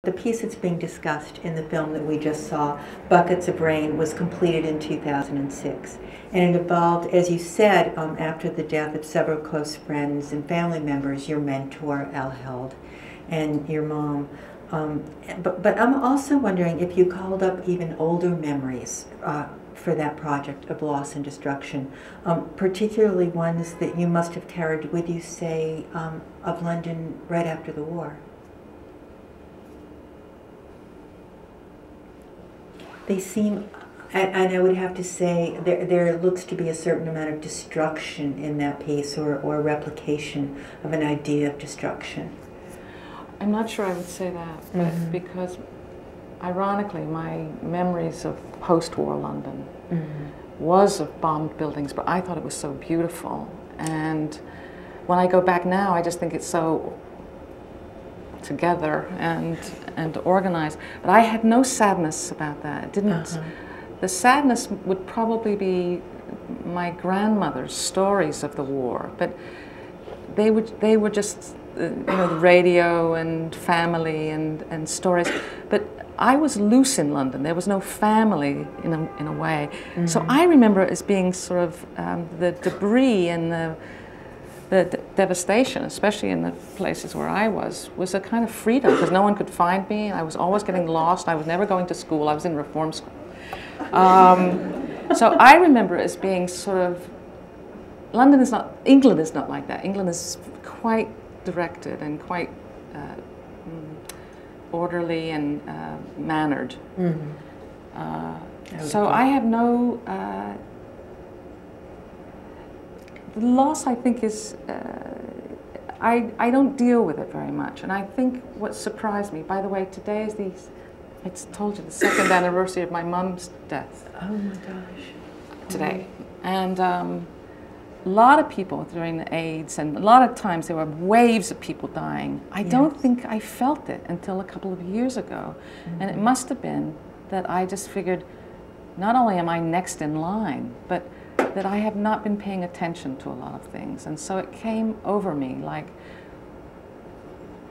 The piece that's being discussed in the film that we just saw, Buckets of Rain, was completed in 2006. And it evolved, as you said, after the death of several close friends and family members, your mentor, Al Held, and your mom. But I'm also wondering if you called up even older memories for that project of loss and destruction, particularly ones that you must have carried with you, say, of London right after the war. They seem, and I would have to say, there looks to be a certain amount of destruction in that piece, or replication of an idea of destruction. I'm not sure I would say that, but because, ironically, my memories of post-war London was of bombed buildings, but I thought it was so beautiful. And when I go back now, I just think it's so together and organized. But I had no sadness about that. It didn't. The sadness would probably be my grandmother's stories of the war, but they were just you know, the radio and family and stories. But I was loose in London. There was no family in a way. So I remember it as being sort of the debris and the devastation, especially in the places where I was a kind of freedom, because no one could find me. I was always getting lost. I was never going to school. I was in reform school. So I remember it as being sort of, England is not like that. England is quite directed and quite orderly and mannered. So I have no, the loss, I think, is, I don't deal with it very much. And I think what surprised me, by the way, today is I told you, the 2nd anniversary of my mom's death. Oh my gosh. Today. And a lot of people during the AIDS, and a lot of times there were waves of people dying. I don't think I felt it until a couple of years ago. And it must have been that I just figured, not only am I next in line, but that I have not been paying attention to a lot of things. And so it came over me like,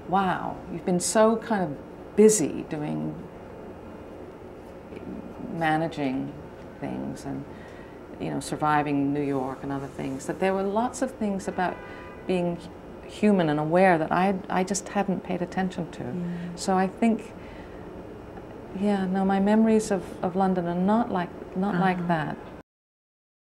wow, you've been so kind of busy managing things and, you know, surviving New York and other things, that there were lots of things about being human and aware that I just hadn't paid attention to. So I think, yeah, no, my memories of London are not like that.